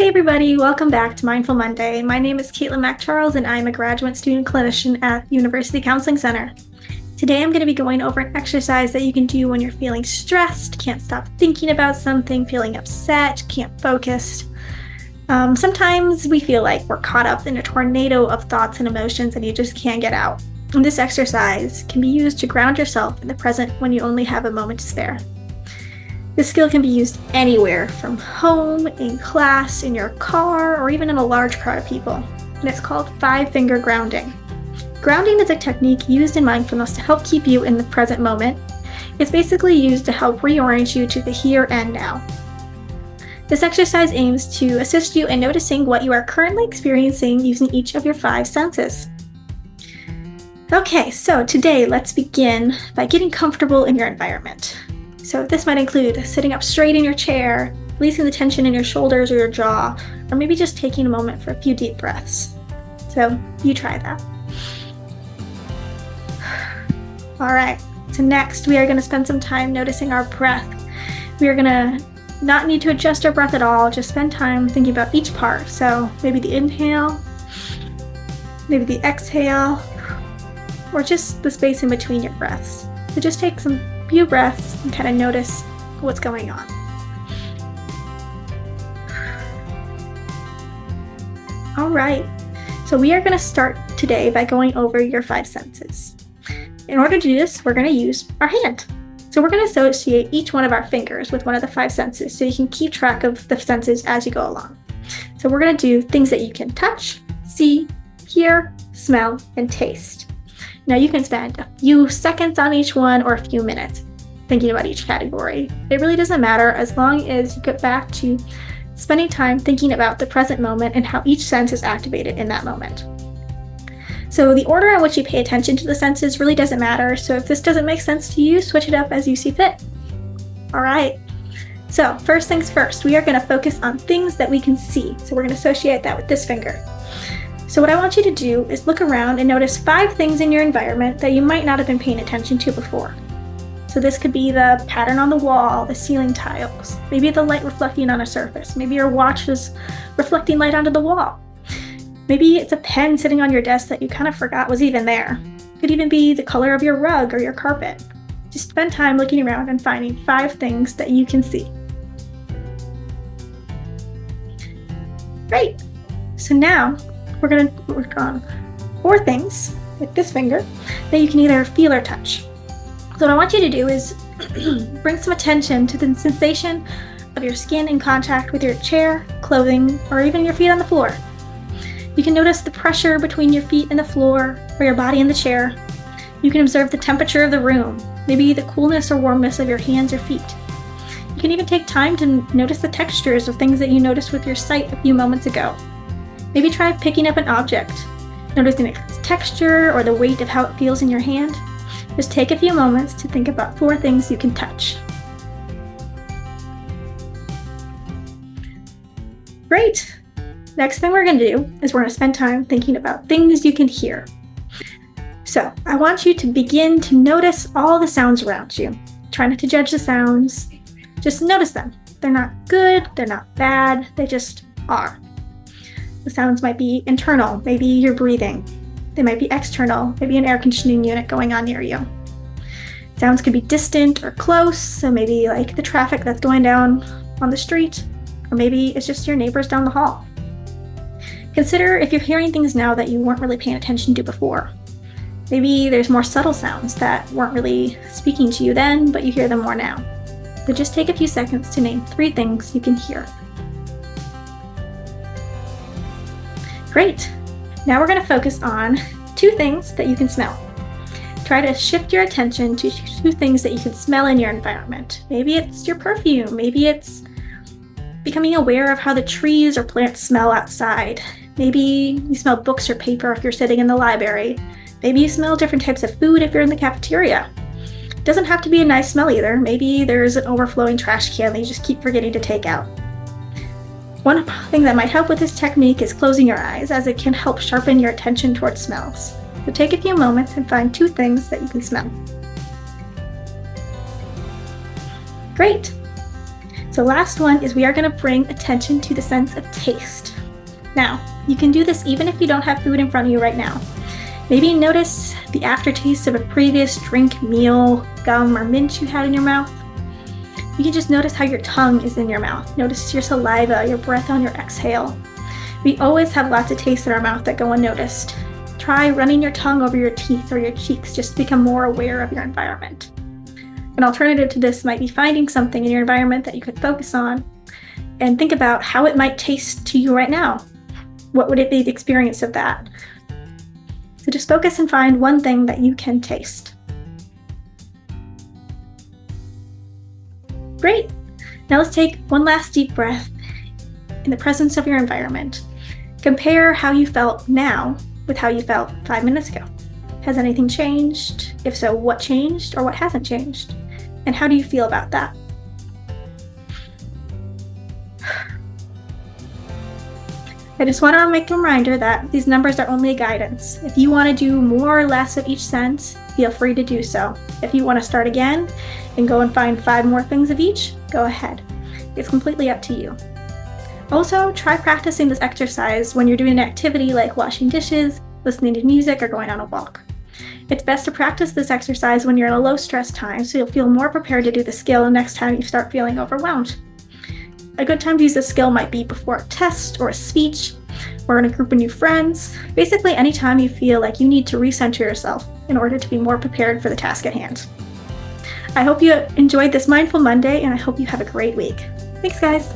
Hey everybody, welcome back to Mindful Monday. My name is Kaitlyn MacCharles and I'm a graduate student clinician at the University Counseling Center. Today I'm going to be going over an exercise that you can do when you're feeling stressed, can't stop thinking about something, feeling upset, can't focus. Sometimes we feel like we're caught up in a tornado of thoughts and emotions and you just can't get out. And this exercise can be used to ground yourself in the present when you only have a moment to spare. This skill can be used anywhere, from home, in class, in your car, or even in a large crowd of people. And it's called 5-finger grounding. Grounding is a technique used in mindfulness to help keep you in the present moment. It's basically used to help reorient you to the here and now. This exercise aims to assist you in noticing what you are currently experiencing using each of your 5 senses. Okay, so today let's begin by getting comfortable in your environment. So this might include sitting up straight in your chair, releasing the tension in your shoulders or your jaw, or maybe just taking a moment for a few deep breaths. So you try that. All right, so next we are going to spend some time noticing our breath. We are going to not need to adjust our breath at all, just spend time thinking about each part. So maybe the inhale, maybe the exhale, or just the space in between your breaths. So just take some few breaths and kind of notice what's going on. All right, so we are going to start today by going over your 5 senses. In order to do this, we're going to use our hand. So we're going to associate each one of our fingers with one of the 5 senses so you can keep track of the senses as you go along. So we're going to do things that you can touch, see, hear, smell, and taste. Now you can spend a few seconds on each one or a few minutes thinking about each category. It really doesn't matter as long as you get back to spending time thinking about the present moment and how each sense is activated in that moment. So the order in which you pay attention to the senses really doesn't matter. So if this doesn't make sense to you, switch it up as you see fit. All right. So first things first, we are going to focus on things that we can see. So we're going to associate that with this finger. So what I want you to do is look around and notice 5 things in your environment that you might not have been paying attention to before. So this could be the pattern on the wall, the ceiling tiles, maybe the light reflecting on a surface, maybe your watch is reflecting light onto the wall. Maybe it's a pen sitting on your desk that you kind of forgot was even there. It could even be the color of your rug or your carpet. Just spend time looking around and finding 5 things that you can see. Great. So now we're going to work on 4 things with this finger that you can either feel or touch. So what I want you to do is bring some attention to the sensation of your skin in contact with your chair, clothing, or even your feet on the floor. You can notice the pressure between your feet and the floor or your body in the chair. You can observe the temperature of the room, maybe the coolness or warmness of your hands or feet. You can even take time to notice the textures of things that you noticed with your sight a few moments ago. Maybe try picking up an object, noticing its texture or the weight of how it feels in your hand. Just take a few moments to think about 4 things you can touch. Great! Next thing we're going to do is we're going to spend time thinking about things you can hear. So I want you to begin to notice all the sounds around you. Try not to judge the sounds. Just notice them. They're not good, they're not bad, they just are. The sounds might be internal, maybe you're breathing. They might be external, maybe an air conditioning unit going on near you. Sounds could be distant or close, so maybe like the traffic that's going down on the street, or maybe it's just your neighbors down the hall. Consider if you're hearing things now that you weren't really paying attention to before. Maybe there's more subtle sounds that weren't really speaking to you then, but you hear them more now. So just take a few seconds to name 3 things you can hear. Great! Now we're going to focus on 2 things that you can smell. Try to shift your attention to 2 things that you can smell in your environment. Maybe it's your perfume, maybe it's becoming aware of how the trees or plants smell outside. Maybe you smell books or paper if you're sitting in the library. Maybe you smell different types of food if you're in the cafeteria. It doesn't have to be a nice smell either. Maybe there's an overflowing trash can that you just keep forgetting to take out. One thing that might help with this technique is closing your eyes, as it can help sharpen your attention towards smells. So take a few moments and find 2 things that you can smell. Great! So last one is we are going to bring attention to the sense of taste. Now, you can do this even if you don't have food in front of you right now. Maybe notice the aftertaste of a previous drink, meal, gum, or mint you had in your mouth. You can just notice how your tongue is in your mouth. Notice your saliva, your breath on your exhale. We always have lots of tastes in our mouth that go unnoticed. Try running your tongue over your teeth or your cheeks just to become more aware of your environment. An alternative to this might be finding something in your environment that you could focus on and think about how it might taste to you right now. What would it be the experience of that? So just focus and find one thing that you can taste. Great. Now let's take one last deep breath in the presence of your environment. Compare how you felt now with how you felt 5 minutes ago. Has anything changed? If so, what changed or what hasn't changed? And how do you feel about that? I just want to make a reminder that these numbers are only a guidance. If you want to do more or less of each sense, feel free to do so. If you want to start again and go and find 5 more things of each, go ahead. It's completely up to you. Also, try practicing this exercise when you're doing an activity like washing dishes, listening to music, or going on a walk. It's best to practice this exercise when you're in a low stress time so you'll feel more prepared to do the skill next time you start feeling overwhelmed. A good time to use this skill might be before a test or a speech, or in a group of new friends. Basically, anytime you feel like you need to recenter yourself in order to be more prepared for the task at hand. I hope you enjoyed this Mindful Monday, and I hope you have a great week. Thanks, guys.